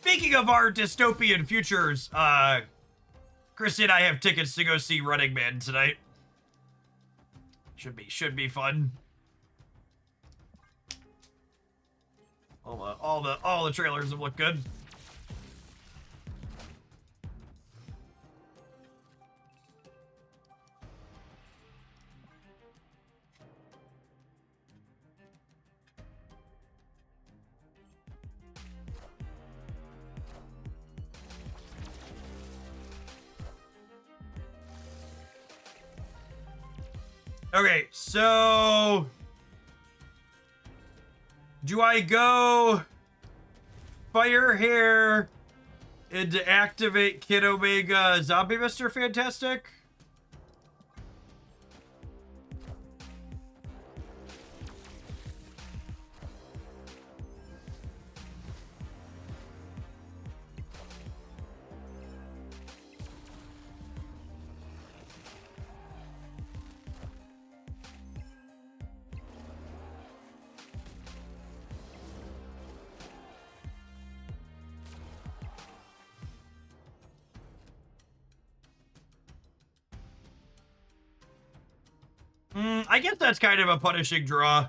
Speaking of our dystopian futures, Christy and I have tickets to go see Running Man tonight. Should be fun. All the trailers have looked good. Okay, so do I go Firehair and to activate Kid Omega Zombie Mr. Fantastic? I guess that's kind of a punishing draw.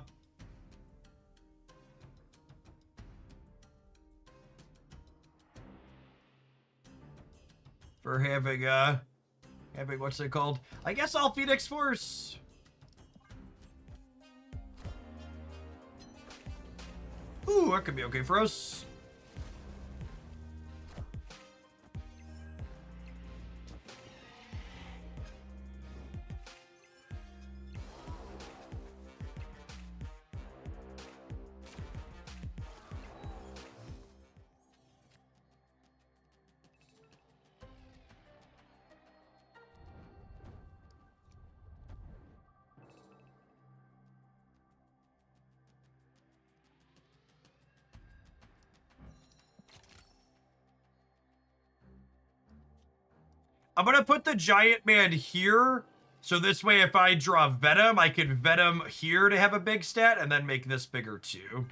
For having what's it called? I guess I'll Phoenix Force. Ooh, that could be okay for us. I'm gonna put the Giant Man here, so this way if I draw Venom, I can Venom here to have a big stat, and then make this bigger too.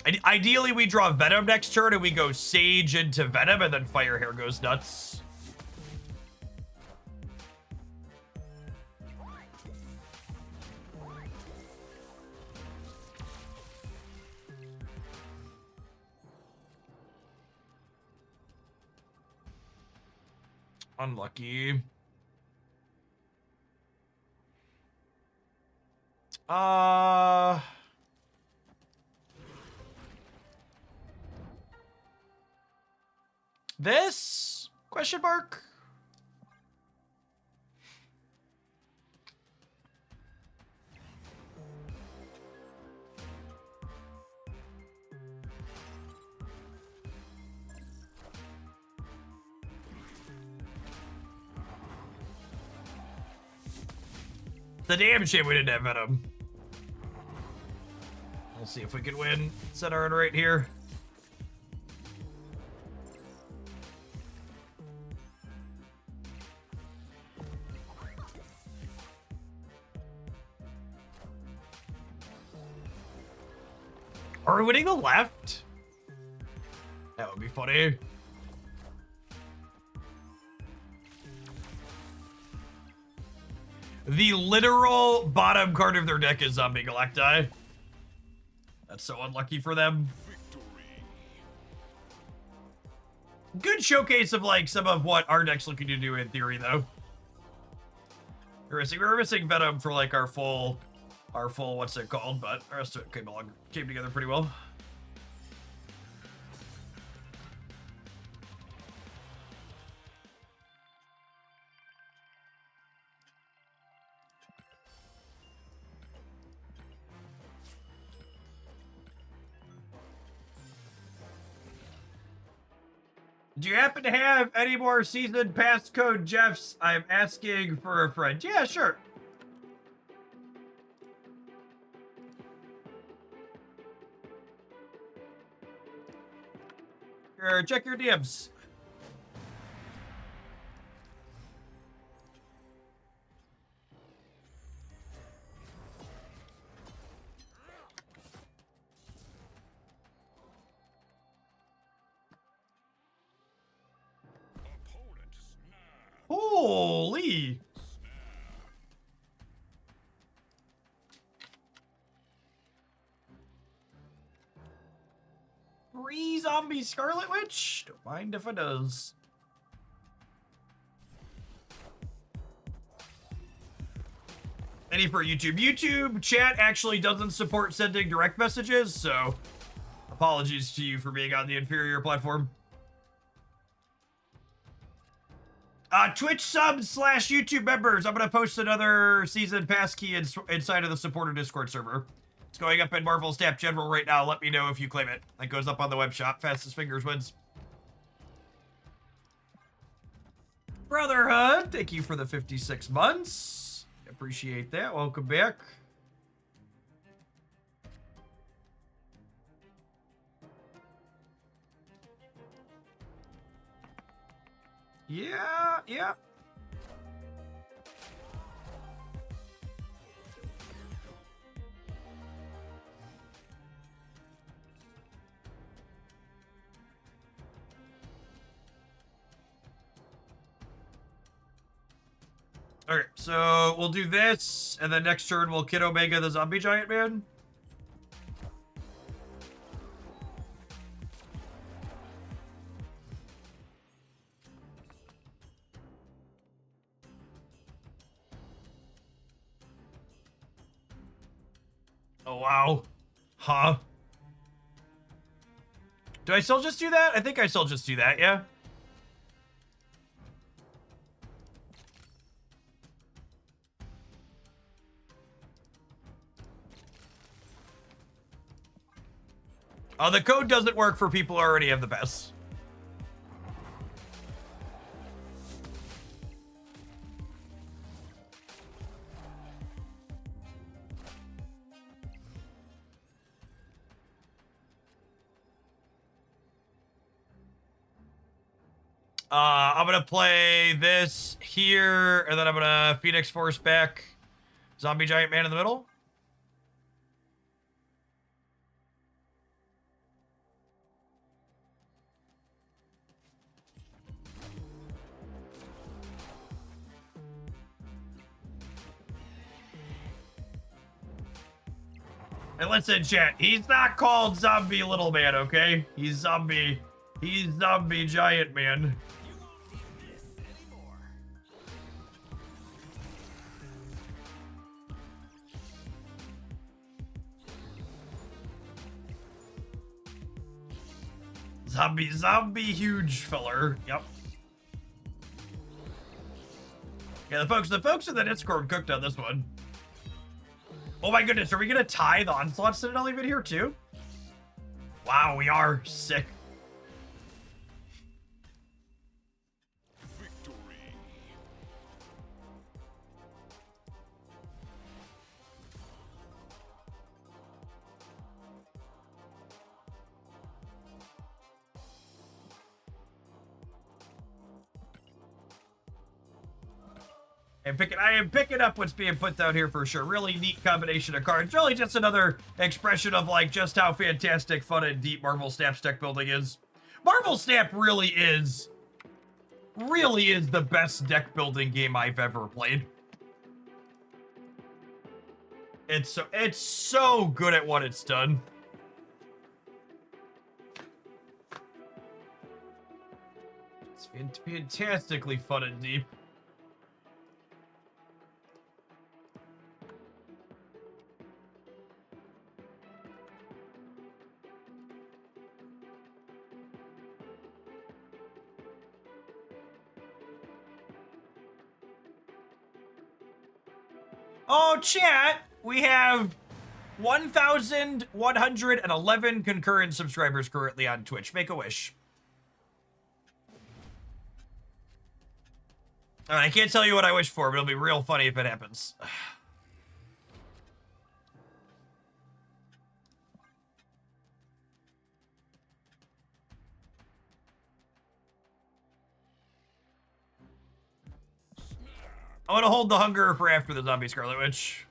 And ideally, we draw Venom next turn, and we go Sage into Venom, and then Firehair goes nuts. Unlucky. This? Question mark? The damn shame we didn't have Venom. We'll see if we can win. Set our own right here. Are we winning the left? That would be funny. The literal bottom card of their deck is Zombie Galacti. That's so unlucky for them. Good showcase of like some of what our deck's looking to do in theory, though. We were missing Venom for like our full what's it called, but the rest of it came together pretty well. Do you happen to have any more season pass code Jeffs? I'm asking for a friend. Yeah, sure. Sure, check your DMs. zombie Scarlet Witch? Don't mind if it does. Any for YouTube. YouTube chat actually doesn't support sending direct messages, so apologies to you for being on the inferior platform. Twitch subs / YouTube members. I'm going to post another season pass key inside of the supporter Discord server. It's going up in Marvel Snap General right now. Let me know if you claim it. That goes up on the web shop. Fastest fingers wins. Brotherhood, thank you for the 56 months. Appreciate that. Welcome back. Yeah. Okay, so we'll do this, and then next turn we'll Kid Omega the Zombie Giant Man. Oh, wow. Huh? Do I still just do that? I think I still just do that, yeah? The code doesn't work for people who already have the pass. I'm gonna play this here, and then I'm gonna Phoenix Force back Zombie Giant Man in the middle. And listen, chat, he's not called Zombie Little Man, okay? He's Zombie Giant Man. Zombie huge feller. Yep. Yeah, the folks in the Discord cooked on this one. Oh my goodness, are we gonna tie the Onslaught Citadel even here too? Wow, we are. Sick. I am picking up what's being put down here for sure. Really neat combination of cards. Really just another expression of like just how fantastic, fun, and deep Marvel Snap's deck building is. Marvel Snap really is the best deck building game I've ever played. It's so good at what it's done. It's fantastically fun and deep. Oh, chat, we have 1,111 concurrent subscribers currently on Twitch. Make a wish. I can't tell you what I wish for, but it'll be real funny if it happens. I want to hold the hunger for after the Zombie Scarlet Witch.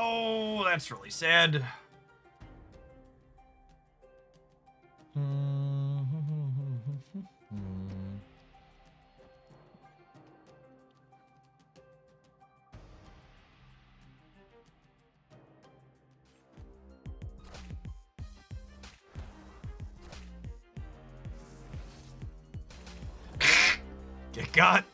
Oh, that's really sad. Get got.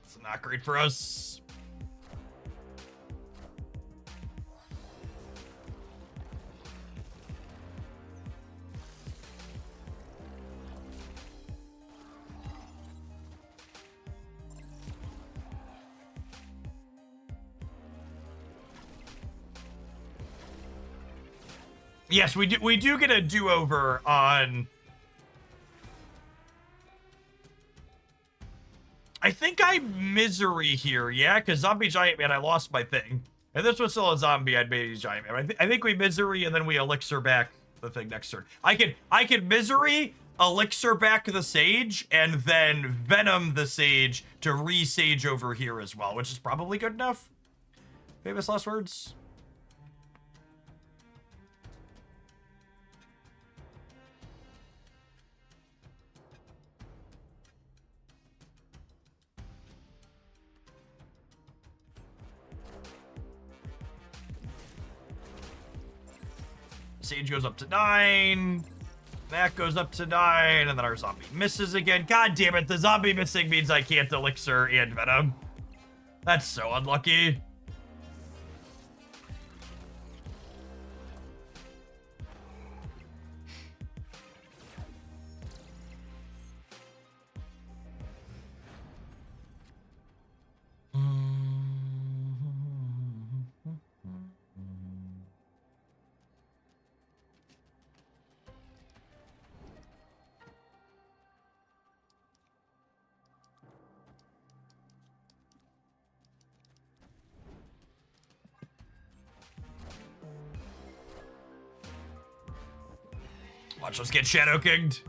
It's not great for us. Yes, we do get a do-over on... I think I'm Misery here, yeah? Because Zombie Giant Man, I lost my thing. And this was still a zombie, I'd made Giant Man. I think we Misery and then we Elixir back the thing next turn. I could Misery, Elixir back the Sage, and then Venom the Sage to re-Sage over here as well, which is probably good enough. Famous last words? Sage goes up to 9. That goes up to 9, and then our zombie misses again. God damn it, the zombie missing means I can't Elixir and Venom. That's so unlucky. Watch us get Shadow Kinged.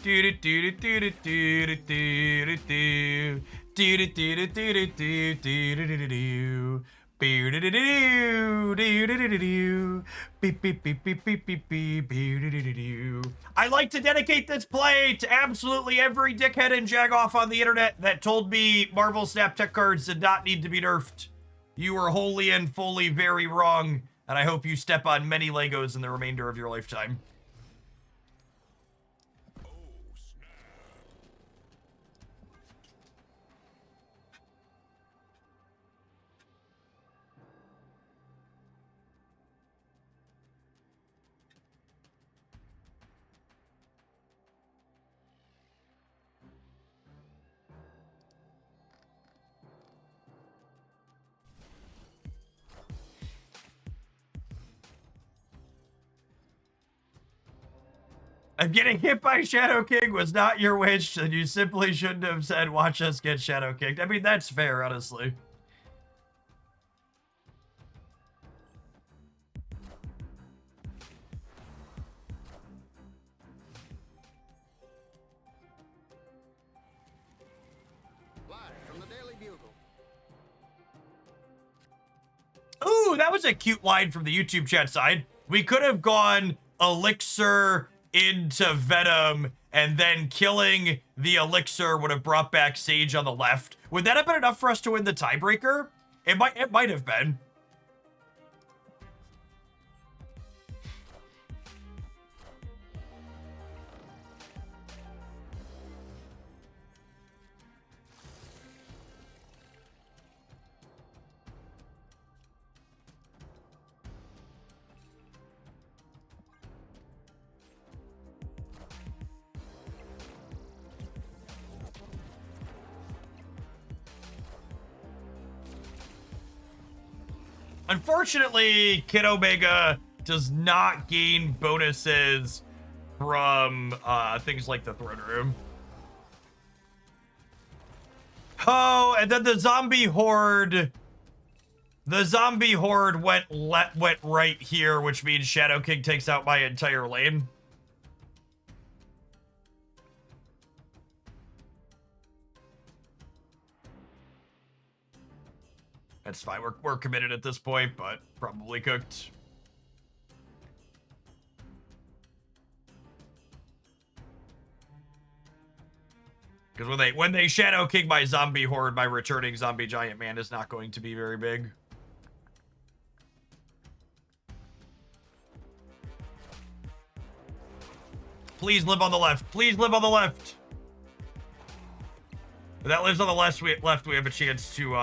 I like to dedicate this play to absolutely every dickhead and jagoff on the internet that told me Marvel Snap Tech cards did not need to be nerfed. You were wholly and fully very wrong, and I hope you step on many Legos in the remainder of your lifetime. If getting hit by Shadow King was not your wish, then you simply shouldn't have said, watch us get Shadow Kicked. I mean, that's fair, honestly. Live from the Daily Bugle. Ooh, that was a cute line from the YouTube chat side. We could have gone Elixir into Venom, and then killing the Elixir would have brought back Sage on the left. Would that have been enough for us to win the tiebreaker? It might have been. Unfortunately, Kid Omega does not gain bonuses from things like the throne room. Oh, and then the zombie horde went right here, which means Shadow King takes out my entire lane. That's fine. We're committed at this point, but probably cooked. Because when they Shadow King my zombie horde, my returning zombie giant man is not going to be very big. Please live on the left. Please live on the left. If that lives on the left, we have a chance to,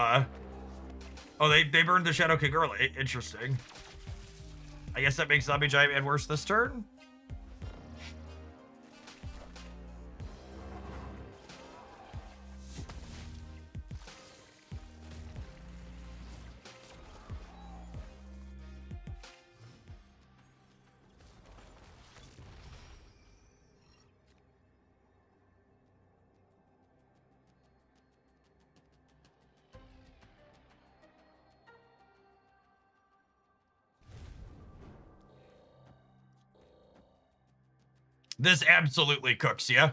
Oh, they burned the Shadow King early. Interesting. I guess that makes Zombie Giant Man worse this turn? This absolutely cooks, yeah?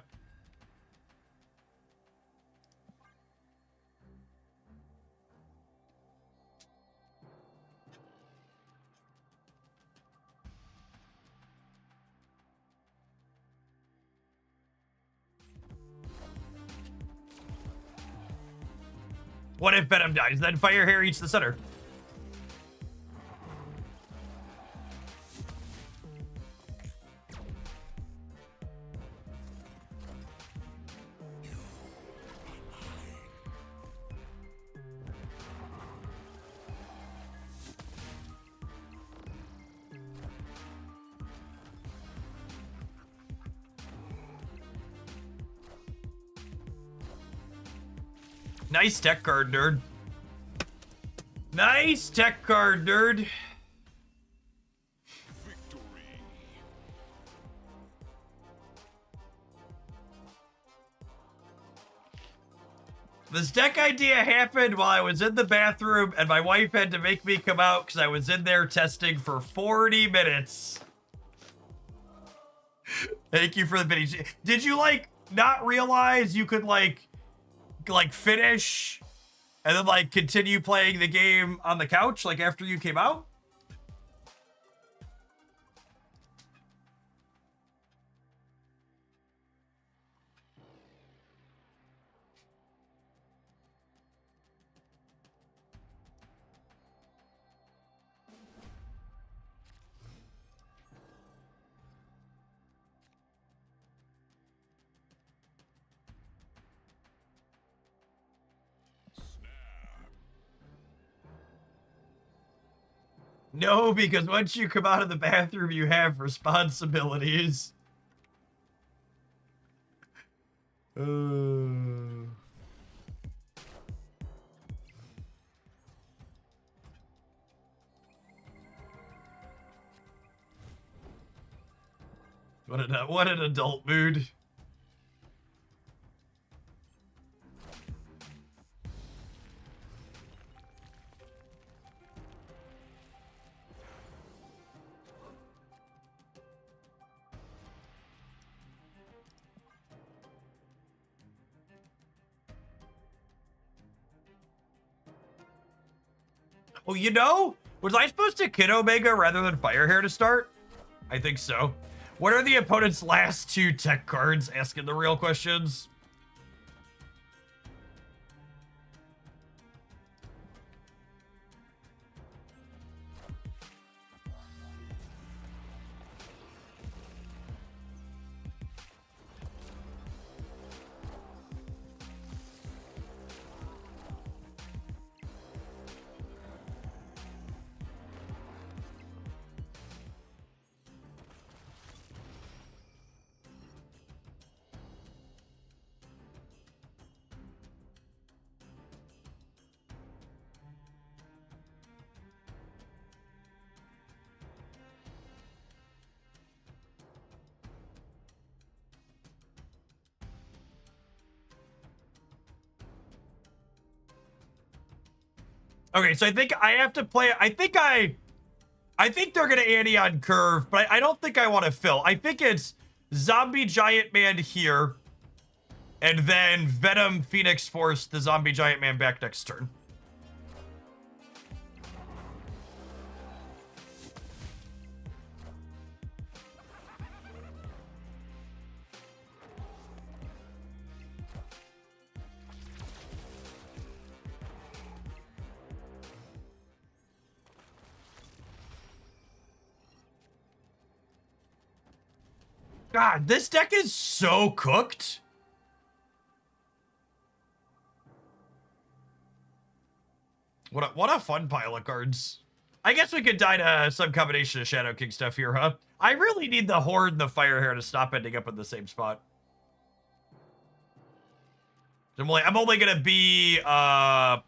What if Venom dies? Then Firehair eats the center. Nice tech card, nerd. Nice tech card, nerd. Victory. This deck idea happened while I was in the bathroom and my wife had to make me come out because I was in there testing for 40 minutes. Thank you for the pity. Did you, like, not realize you could, like finish and then, like, continue playing the game on the couch, like, after you came out? No, because once you come out of the bathroom, you have responsibilities. What an adult mood. Oh, you know, was I supposed to Kid Omega rather than Firehair to start? I think so. What are the opponent's last two tech cards? Asking the real questions. Okay, so I think I have to play. I think they're gonna ante on curve, but I don't think I want to fill. I think it's Zombie Giant Man here, and then Venom Phoenix Force the Zombie Giant Man back next turn. God, this deck is so cooked. What a fun pile of cards. I guess we could die to some combination of Shadow King stuff here, huh? I really need the Horde and the Firehair to stop ending up in the same spot. I'm only gonna be I'm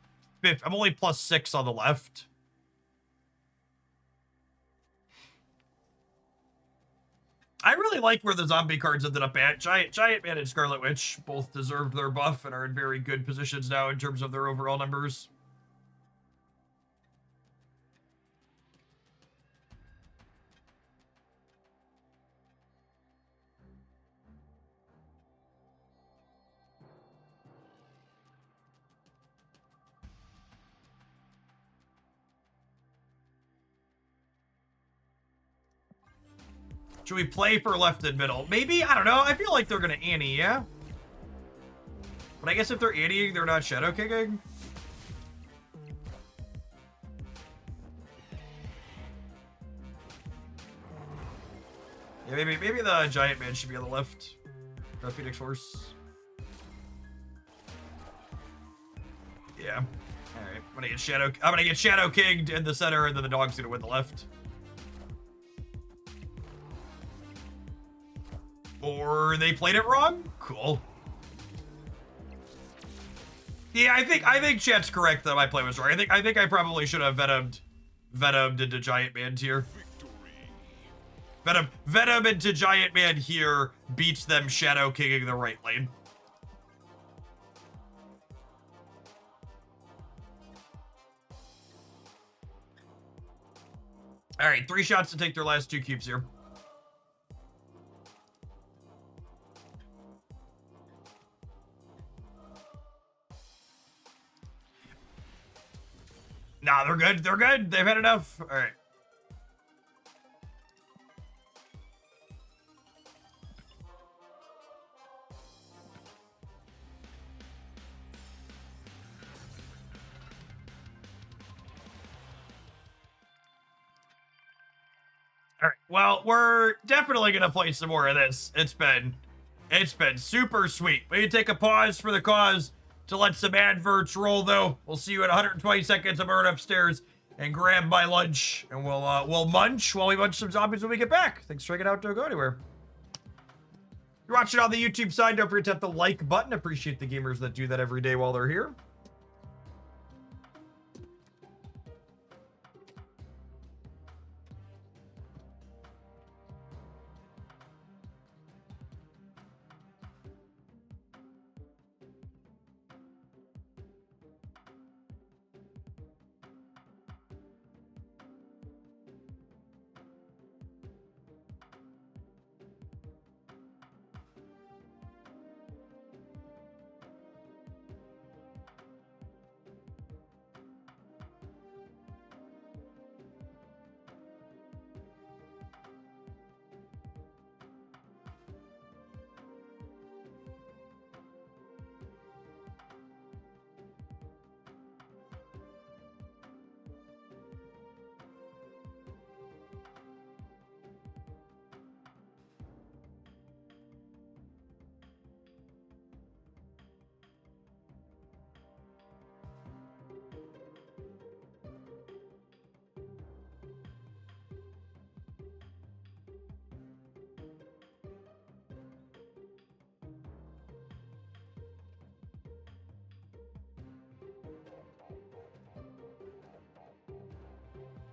only +6 on the left. I really like where the zombie cards ended up at. Giant Man and Scarlet Witch both deserved their buff and are in very good positions now in terms of their overall numbers. Should we play for left and middle? Maybe? I don't know. I feel like they're gonna ante, yeah? But I guess if they're anteing, they're not Shadow Kicking. Yeah, maybe the Giant Man should be on the left. The Phoenix Force. Yeah. Alright. I'm gonna get Shadow Kinged in the center, and then the dog's gonna win the left. Or they played it wrong? Cool. Yeah, I think chat's correct that my play was wrong. I think I probably should have Venomed into Giant Man here. Venom into Giant Man here beats them Shadow Kicking the right lane. All right, 3 shots to take their last 2 cubes here. Nah, they're good. They're good. They've had enough. All right. All right. Well, we're definitely gonna play some more of this. It's been super sweet. We need to take a pause for the cause to let some adverts roll, though. We'll see you in 120 seconds. I'm going upstairs and grab my lunch, and we'll munch while we munch some zombies when we get back. Thanks for checking out. Don't go anywhere. If you're watching on the YouTube side, don't forget to hit the like button. Appreciate the gamers that do that every day while they're here.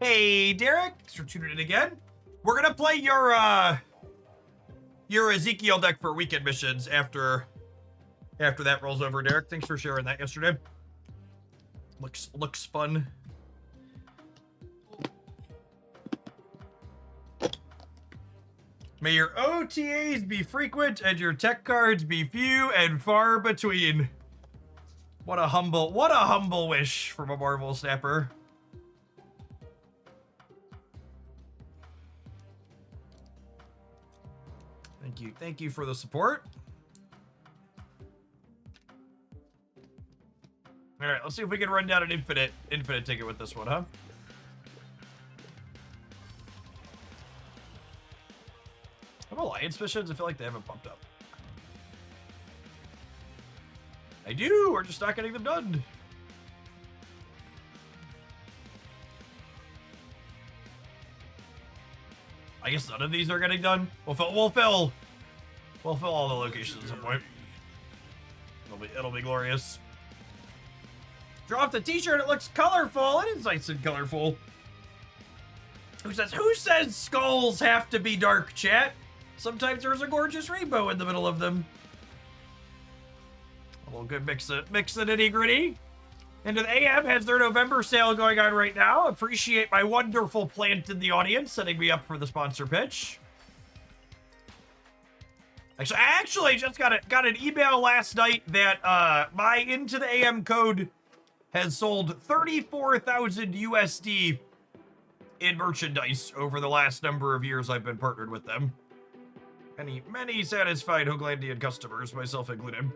Hey, Derek, thanks for tuning in again. We're gonna play your Ezekiel deck for weekend missions after that rolls over, Derek. Thanks for sharing that yesterday. Looks fun. May your OTAs be frequent and your tech cards be few and far between. What a humble wish from a Marvel Snapper. Thank you for the support. All right, let's see if we can run down an infinite ticket with this one, huh? Have Alliance missions? I feel like they haven't pumped up. I do, we're just not getting them done. I guess none of these are getting done. We'll fill all the locations at some point. It'll be glorious. Draw off the t-shirt, it looks colorful. It is nice and colorful. Who says skulls have to be dark, chat? Sometimes there's a gorgeous rainbow in the middle of them. A little good mix of nitty-gritty. Into the AM has their November sale going on right now. Appreciate my wonderful plant in the audience setting me up for the sponsor pitch. Actually, I actually just got an email last night that my Into the AM code has sold 34,000 USD in merchandise over the last number of years I've been partnered with them. Many satisfied Hoaglandian customers, myself included.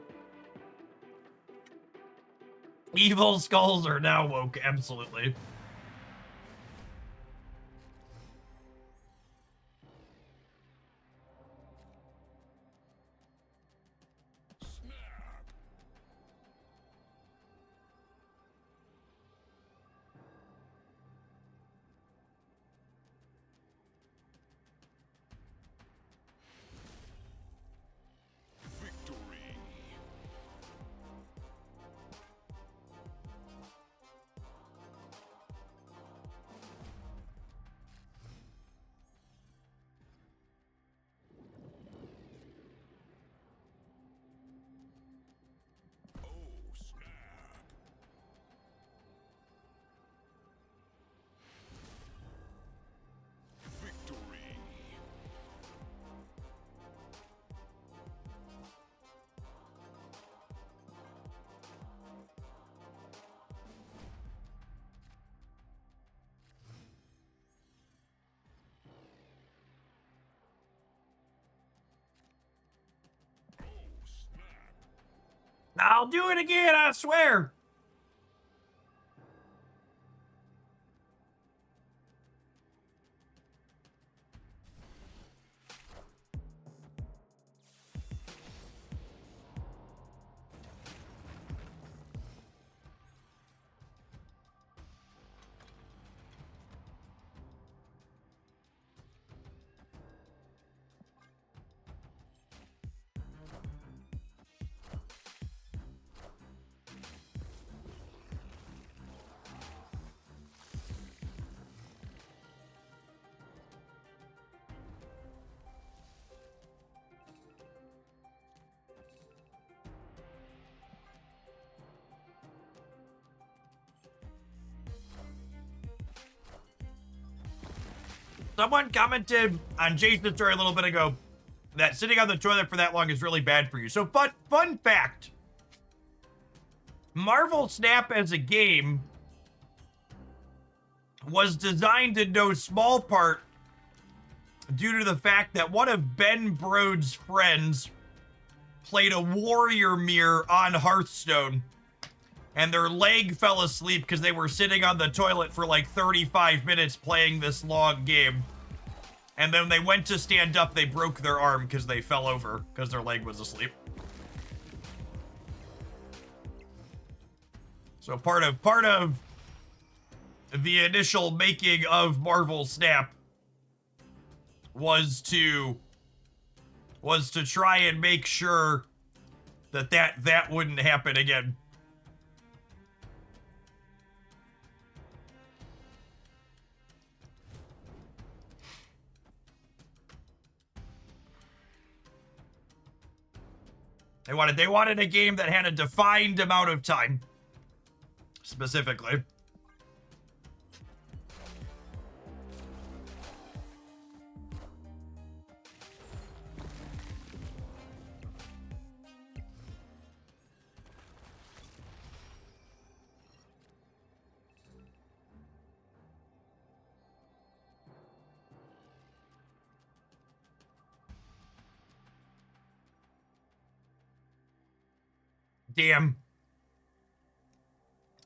Evil skulls are now woke, absolutely. I'll do it again, I swear. Someone commented on Jason's story a little bit ago that sitting on the toilet for that long is really bad for you. So, fun fact. Marvel Snap as a game was designed in no small part due to the fact that one of Ben Brode's friends played a warrior mirror on Hearthstone, and their leg fell asleep because they were sitting on the toilet for like 35 minutes playing this long game. And then they went to stand up, they broke their arm because they fell over because their leg was asleep. So part of the initial making of Marvel Snap was to try and make sure that wouldn't happen again. They wanted a game that had a defined amount of time, specifically. Damn.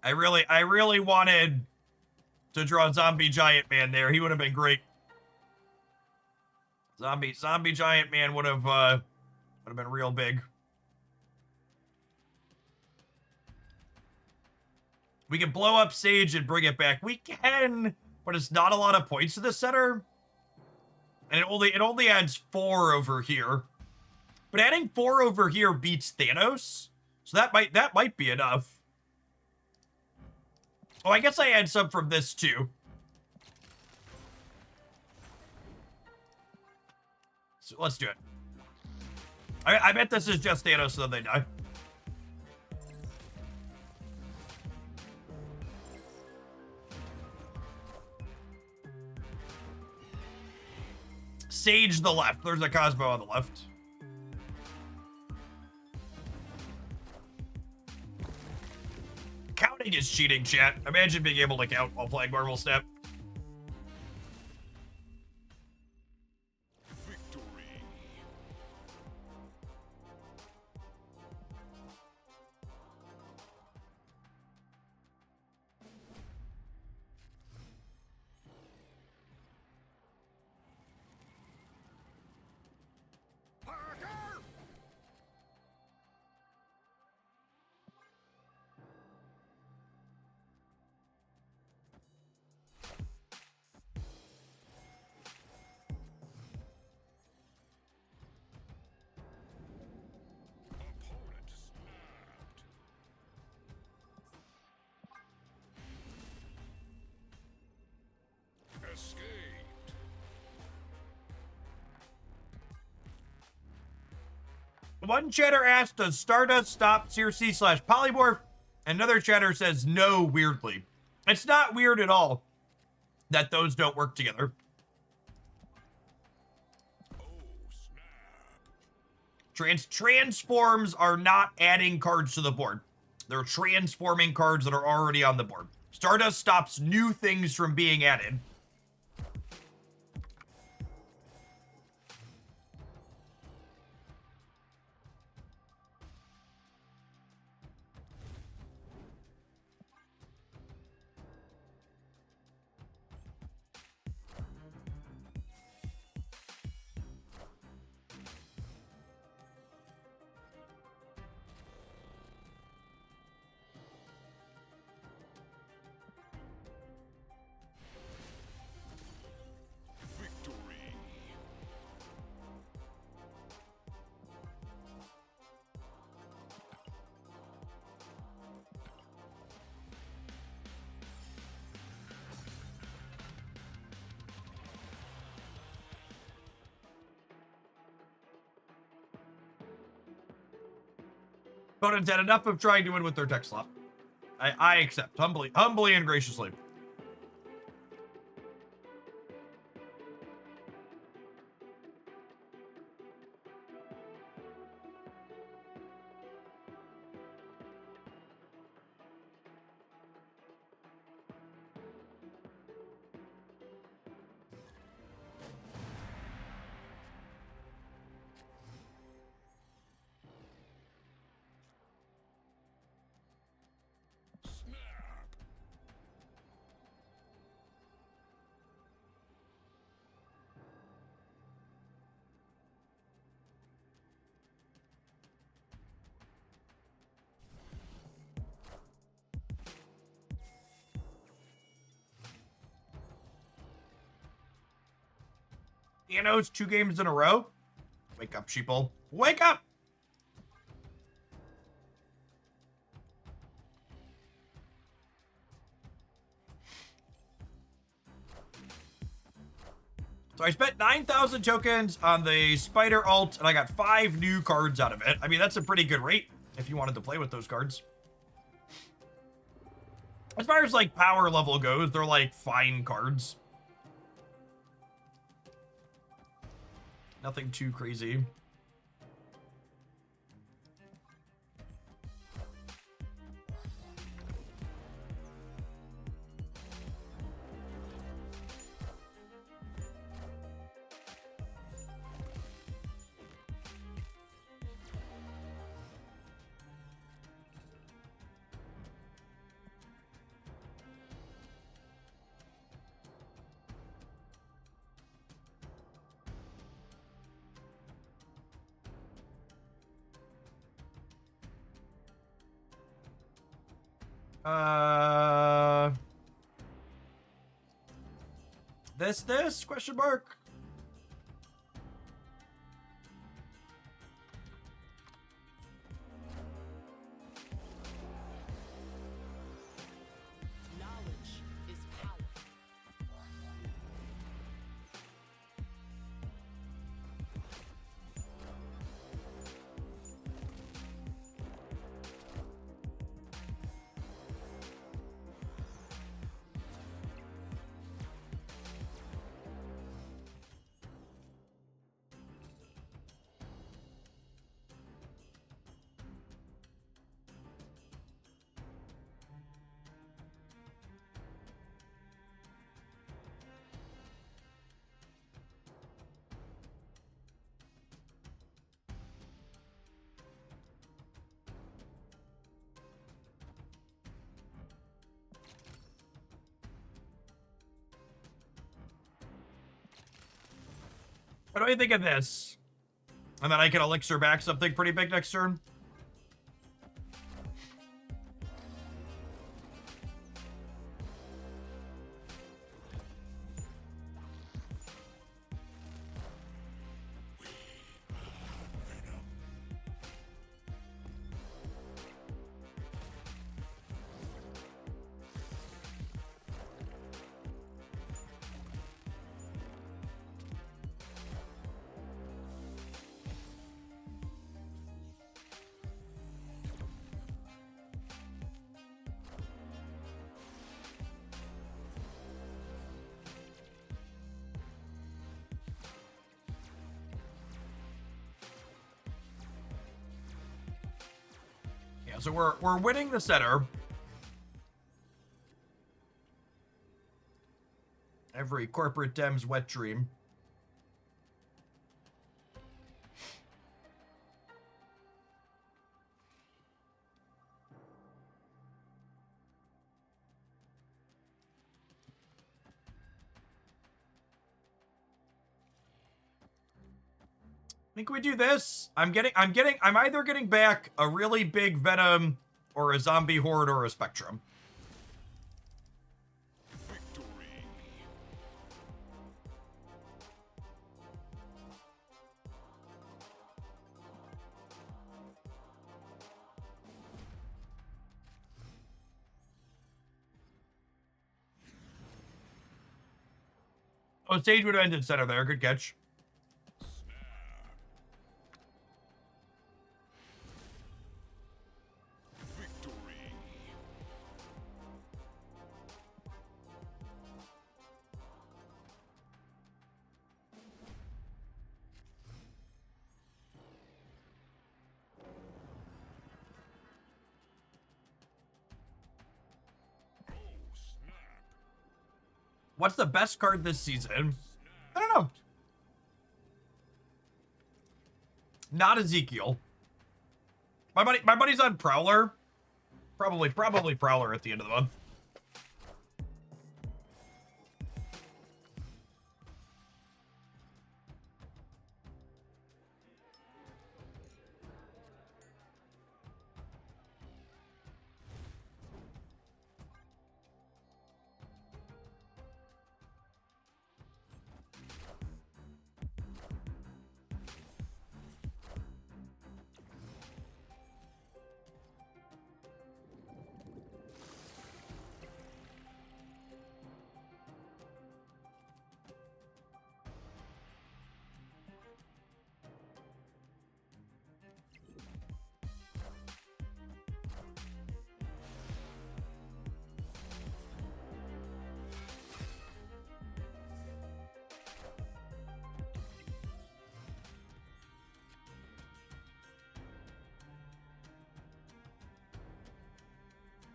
I really wanted to draw Zombie Giant Man there. He would have been great. Zombie Giant Man would have been real big. We can blow up Sage and bring it back. We can, but it's not a lot of points to the center. And it only adds 4 over here. But adding 4 over here beats Thanos. So that might be enough. Oh, I guess I add some from this too. So let's do it. I bet this is just Thanos so they die. Sage the left. There's a Cosmo on the left. Counting is cheating, chat. Imagine being able to count while playing Marvel Snap. Victory. Parker! Opponent snapped. Escaped. One chatter asked, does Stardust stop Circe/Polymorph? Another chatter says no, weirdly. It's not weird at all that those don't work together. Oh, snap. Transforms are not adding cards to the board. They're transforming cards that are already on the board. Stardust stops new things from being added. Victory. Opponents had enough of trying to win with their tech slot. I accept, humbly and graciously. Snap. Thanos 2 games in a row? Wake up, sheeple. Wake up! So I spent 9,000 tokens on the Spider alt, and I got 5 new cards out of it. I mean, that's a pretty good rate if you wanted to play with those cards. As far as, like, power level goes, they're, like, fine cards. Nothing too crazy. This question mark. Knowledge is power. What do you think of this? And then I can elixir back something pretty big next turn. Yeah, so we're winning the center. Every corporate Dem's wet dream. I think we do this. I'm either getting back a really big Venom or a zombie horde or a Spectrum. Victory. Oh, Sage would have ended center there. Good catch. Victory. Oh, snap. What's the best card this season? I don't know. Not Ezekiel. My money's on Prowler. Probably Prowler at the end of the month.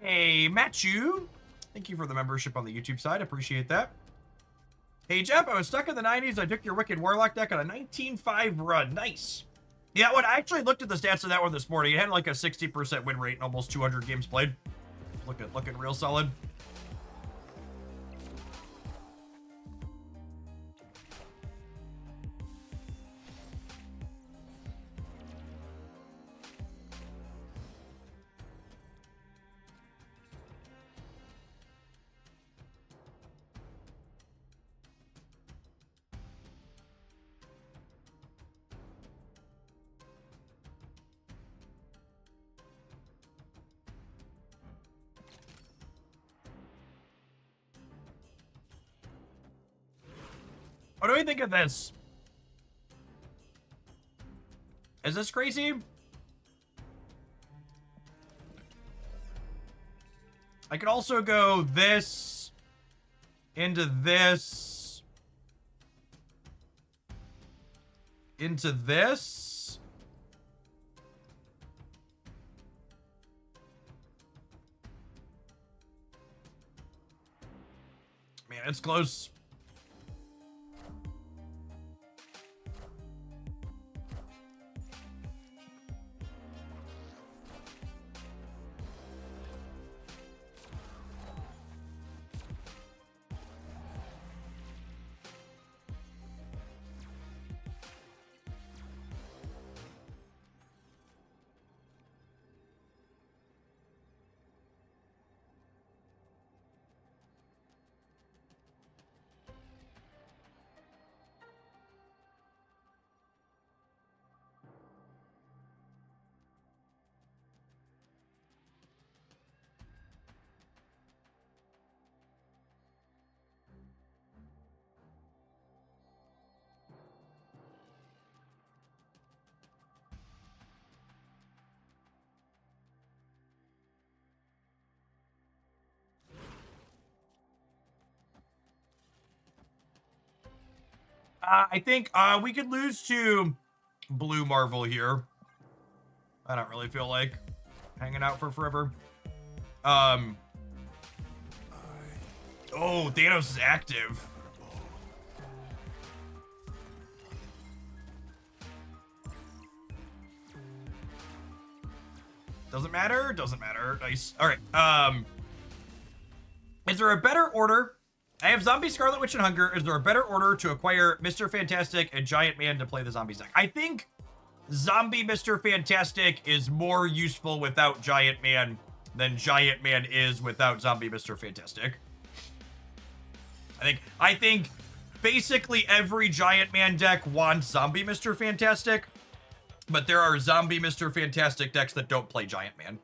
Hey, Matthew. Thank you for the membership on the YouTube side. Appreciate that. Hey, Jeff, I was stuck in the 90s. I took your Wicked Warlock deck on a 19-5 run. Nice. Yeah, when I actually looked at the stats of that one this morning, it had like a 60% win rate and almost 200 games played. Looking real solid. What do we think of this? Is this crazy? I could also go this into this into this. Man, it's close. I think we could lose to Blue Marvel here. I don't really feel like hanging out for forever. Oh, Thanos is active. Doesn't matter? Doesn't matter. Nice. All right. Is there a better order? I have Zombie, Scarlet Witch, and Hunger. Is there a better order to acquire Mr. Fantastic and Giant Man to play the Zombies deck? I think Zombie Mr. Fantastic is more useful without Giant Man than Giant Man is without Zombie Mr. Fantastic. I think basically every Giant Man deck wants Zombie Mr. Fantastic, but there are Zombie Mr. Fantastic decks that don't play Giant Man.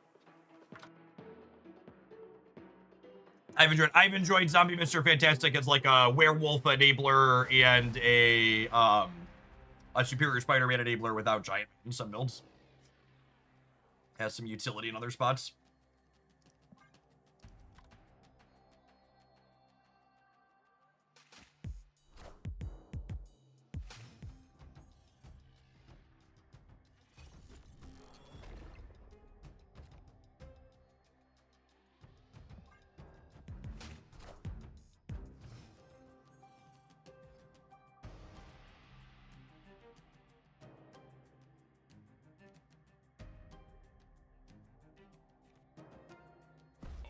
I've enjoyed Zombie Mr. Fantastic as like a werewolf enabler and a Superior Spider-Man enabler without Giant Man in some builds. Has some utility in other spots.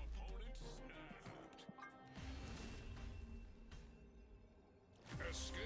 Opponent snapped. Escaped.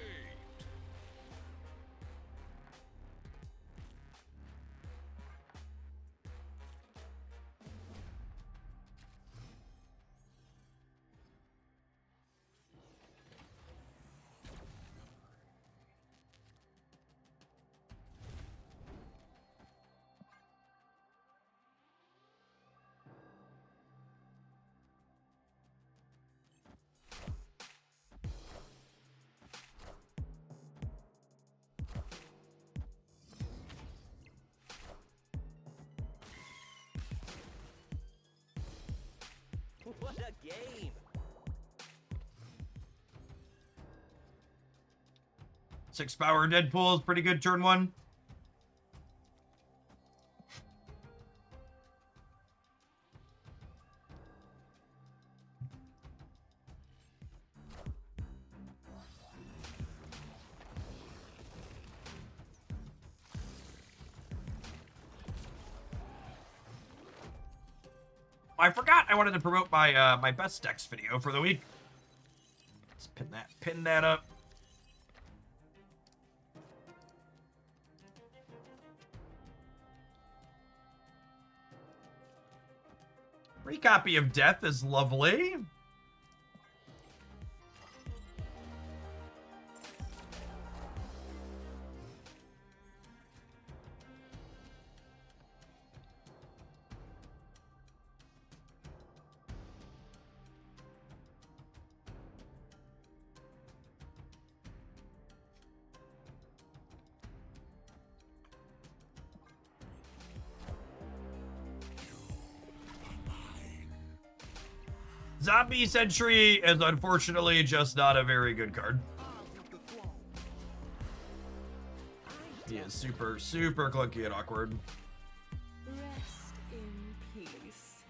What a game! 6 power Deadpool is pretty good turn 1. I forgot I wanted to promote my my best decks video for the week. Let's pin that up. Free copy of Death is lovely. Zombie Sentry is unfortunately just not a very good card. He is super, super clunky and awkward. Rest in peace.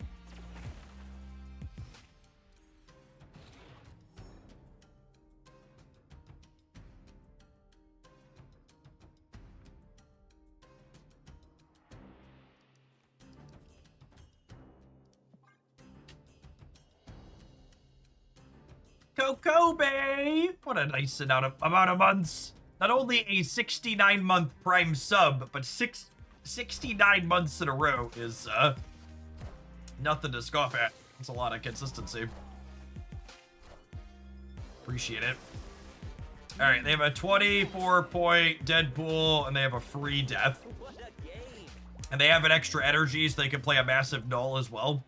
Kokobe! What a nice amount of months. Not only a 69-month prime sub, but 69 months in a row is nothing to scoff at. It's a lot of consistency. Appreciate it. All right, they have a 24-point Deadpool, and they have a free death. What a game. And they have an extra energy, so they can play a massive null as well.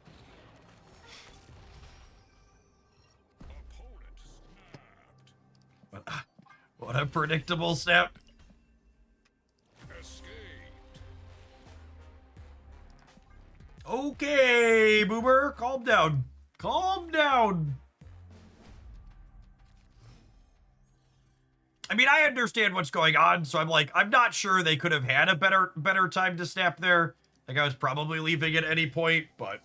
Opponent snapped. What a predictable snap. Escaped. Okay, Boomer, calm down. Calm down. I mean, I understand what's going on, so I'm not sure they could have had a better time to snap there. Like, I was probably leaving at any point, but...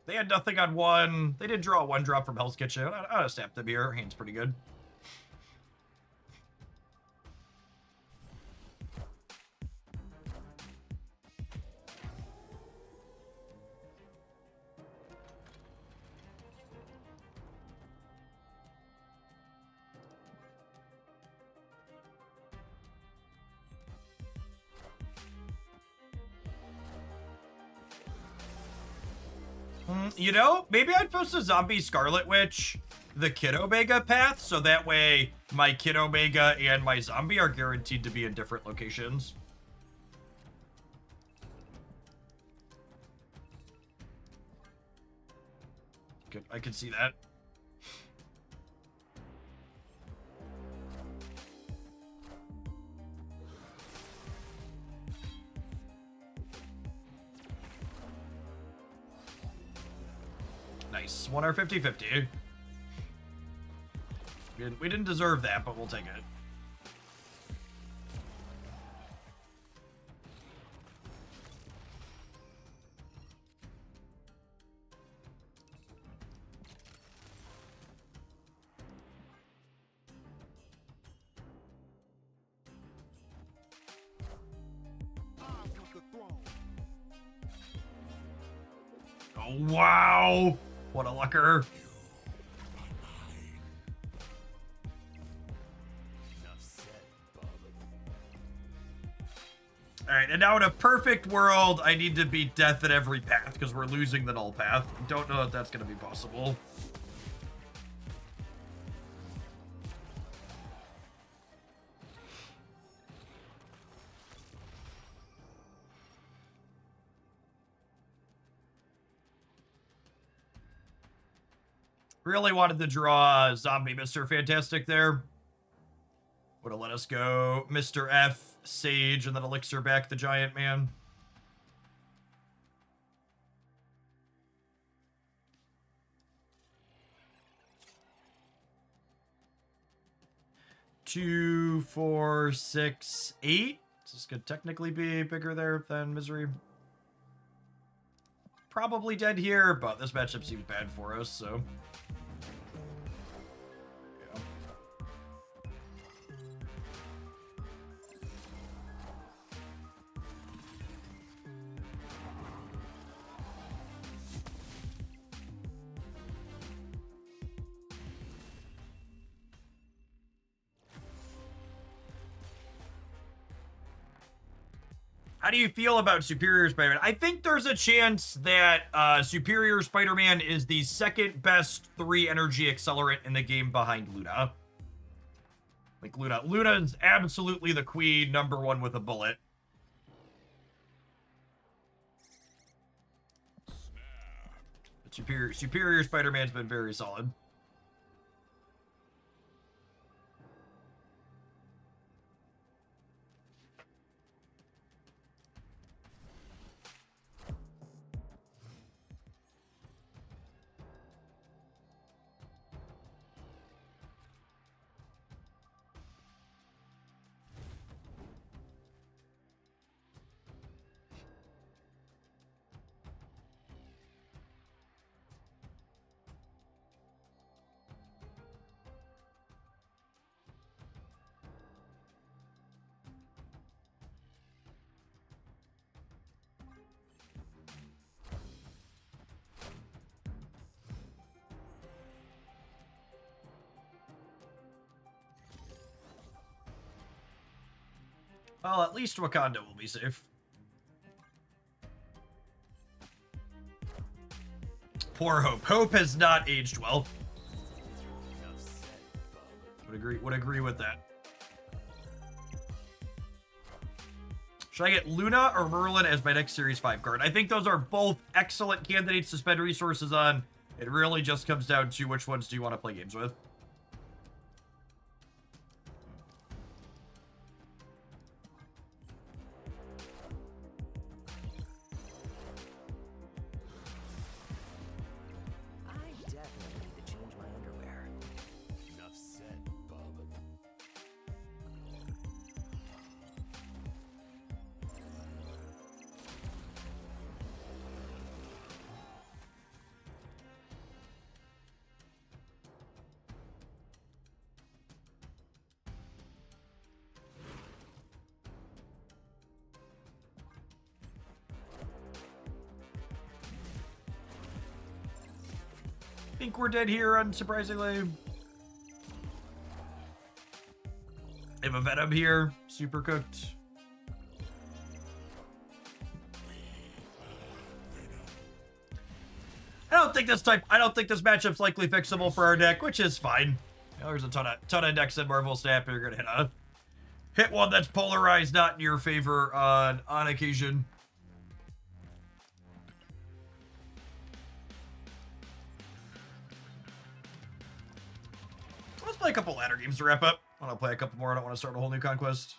They had nothing on one. They did draw a 1-drop from Hell's Kitchen. I would have snapped them here. Hand's pretty good. You know, maybe I'd post a Zombie Scarlet Witch, the Kid Omega path, so that way my Kid Omega and my Zombie are guaranteed to be in different locations. Good, I can see that. Nice. 1 our 50-50. We didn't deserve that, but we'll take it. Oh, wow. What a lucker. Alright, and now in a perfect world, I need to beat death at every path, because we're losing the null path. Don't know if that's going to be possible. Really wanted to draw Zombie Mr. Fantastic there. Would have let us go Mr. F, Sage, and then Elixir back the Giant Man. Two, 4, 6, 8. This could technically be bigger there than Misery. Probably dead here, but this matchup seems bad for us, so... How do you feel about Superior Spider-Man? I think there's a chance that Superior Spider-Man is the second best 3 energy accelerant in the game behind Luna. Like Luna. Luna is absolutely the queen, #1 with a bullet. But Superior Spider-Man's been very solid. Well, at least Wakanda will be safe. Poor Hope. Hope has not aged well. Would agree with that. Should I get Luna or Merlin as my next Series 5 card? I think those are both excellent candidates to spend resources on. It really just comes down to which ones do you want to play games with. I definitely need to change my underwear. Enough said, bub. Think we're dead here, unsurprisingly. I have a Venom here, super cooked. I don't think this matchup's likely fixable for our deck, which is fine. You know, there's a ton of decks in Marvel Snap. You're gonna hit one that's polarized, not in your favor on occasion. Let's play a couple ladder games to wrap up. I want to play a couple more. I don't want to start a whole new conquest.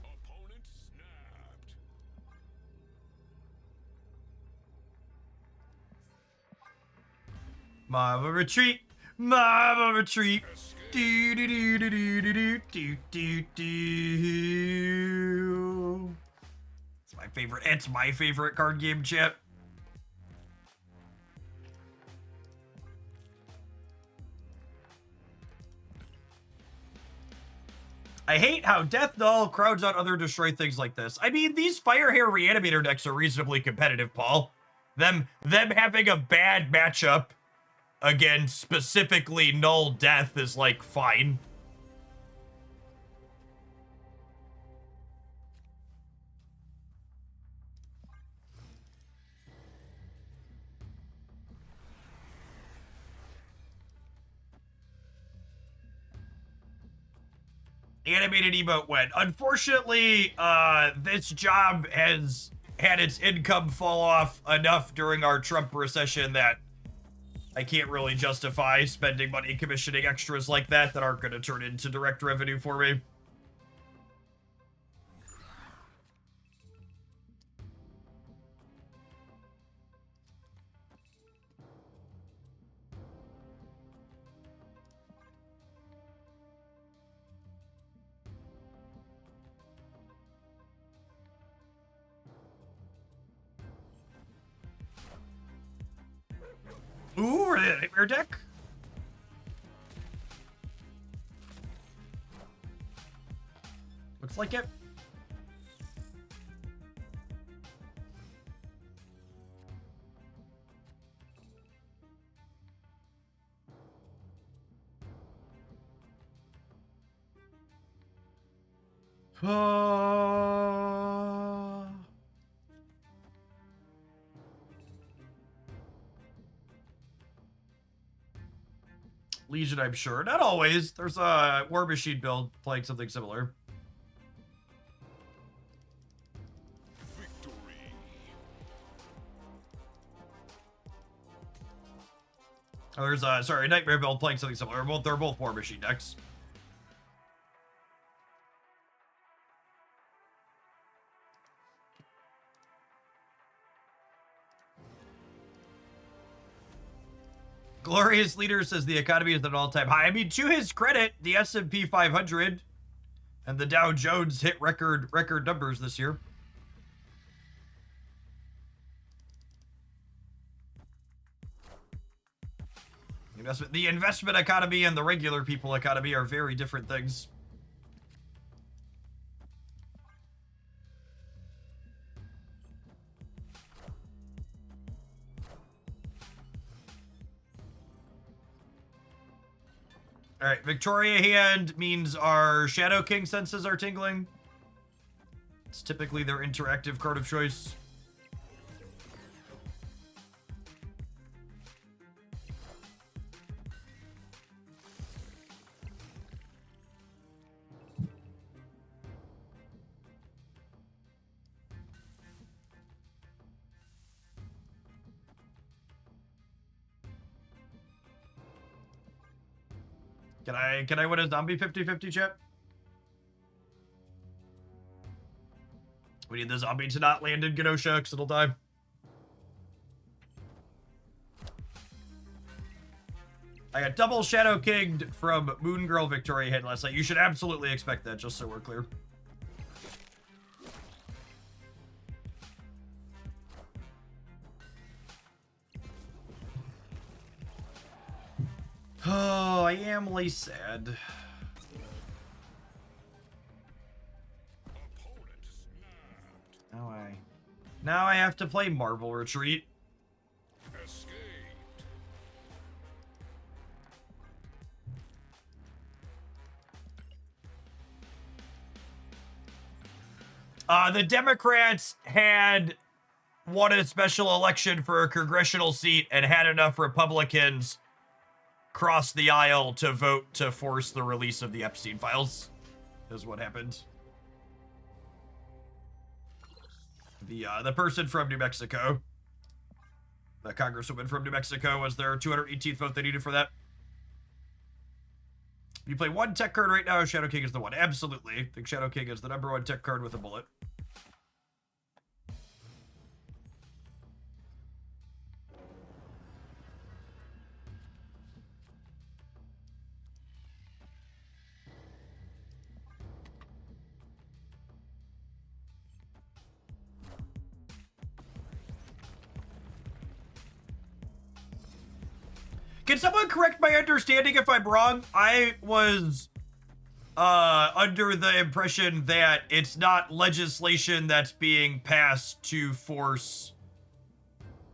Opponent snapped. Mama retreat, Mama retreat. Do do do do do do do do do. It's my favorite. It's my favorite card game, chat. I hate how Death Null crowds out other destroy things like this. I mean, these Firehair Reanimator decks are reasonably competitive, Paul. Them having a bad matchup against specifically Null Death is, like, fine. Animated emote went. Unfortunately, this job has had its income fall off enough during our Trump recession that I can't really justify spending money commissioning extras like that aren't going to turn into direct revenue for me. Ooh, we're in a Nightmare deck. Looks like it. Legion, I'm sure. Not always. There's a War Machine build playing something similar. Victory. Oh, there's a, sorry, Nightmare build playing something similar. They're both War Machine decks. Glorious Leader says the economy is at an all-time high. I mean, to his credit, the S&P 500 and the Dow Jones hit record numbers this year. The investment economy and the regular people economy are very different things. Alright, Victoria hand means our Shadow King senses are tingling. It's typically their interactive card of choice. Can I win a zombie 50-50 chip? We need the zombie to not land in Genosha, because it'll die. I got double Shadow Kinged from Moon Girl Victoria hit last night. You should absolutely expect that, just so we're clear. Oh, I am really sad. Now I have to play Marvel Retreat. Escaped. The Democrats had won a special election for a congressional seat and had enough Republicans cross the aisle to vote to force the release of the Epstein files, is what happened. The person from New Mexico, the congresswoman from New Mexico, was their 218th vote they needed for that. If you play one tech card right now, Shadow King is the one. Absolutely. I think Shadow King is the #1 tech card with a bullet. Can someone correct my understanding if I'm wrong? I was under the impression that it's not legislation that's being passed to force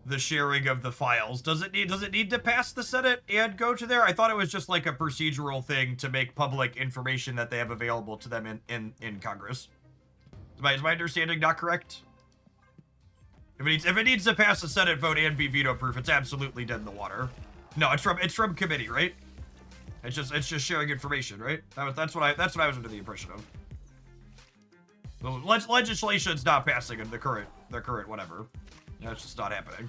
the sharing of the files. Does it need to pass the Senate and go to there? I thought it was just like a procedural thing to make public information that they have available to them in Congress. Is my understanding not correct? If it needs to pass the Senate vote and be veto proof, it's absolutely dead in the water. No, it's from committee, right? It's just sharing information, right? That's what I was under the impression of. Legislation's not passing in the current whatever. That's just not happening.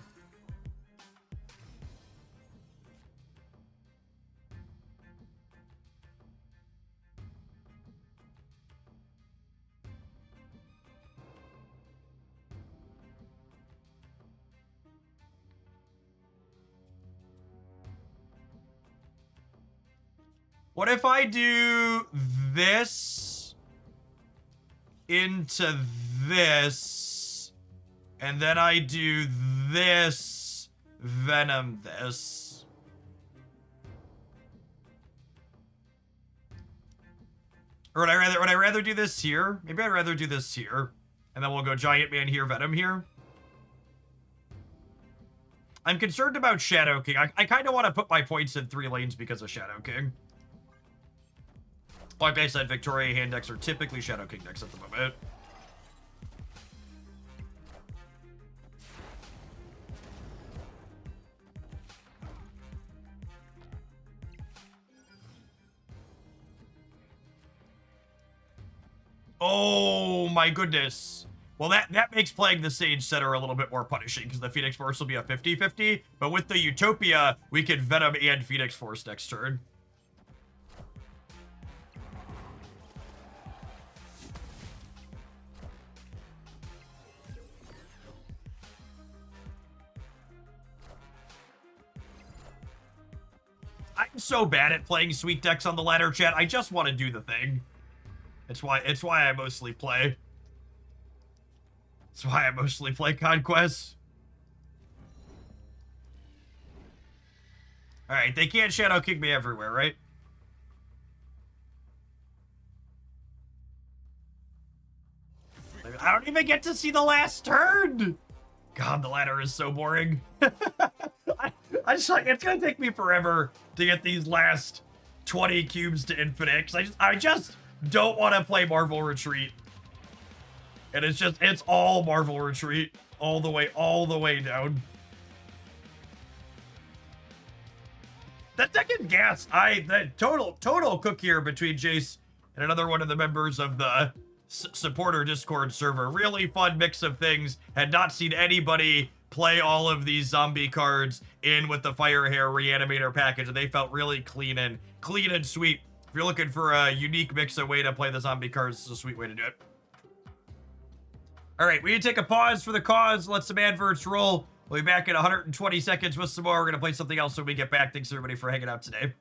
What if I do this into this, and then I do this, Venom this? Or would I rather do this here? Maybe I'd rather do this here, and then we'll go Giant Man here, Venom here. I'm concerned about Shadow King. I kind of want to put my points in 3 lanes because of Shadow King. Like I said, Victoria hand decks are typically Shadow King decks at the moment. Oh my goodness. Well, that makes playing the Sage Center a little bit more punishing, because the Phoenix Force will be a 50-50, but with the Utopia, we could Venom and Phoenix Force next turn. I'm so bad at playing sweet decks on the ladder, chat. I just want to do the thing. It's why I mostly play. It's why I mostly play Conquest. All right, they can't shadow kick me everywhere, right? I don't even get to see the last turn. God, the ladder is so boring. I just like, it's gonna take me forever to get these last 20 cubes to infinite, because I just don't want to play Marvel Retreat. And it's all Marvel Retreat all the way down. That second gas, the total cook here between Jace and another one of the members of the supporter Discord server. Really fun mix of things. Had not seen anybody play all of these zombie cards in with the Firehair Reanimator package, and they felt really clean and sweet. If you're looking for a unique mix of way to play the zombie cards, it's a sweet way to do it. All right, we need to take a pause for the cause. Let some adverts roll. We'll be back in 120 seconds with some more. We're going to play something else when we get back. Thanks, everybody, for hanging out today.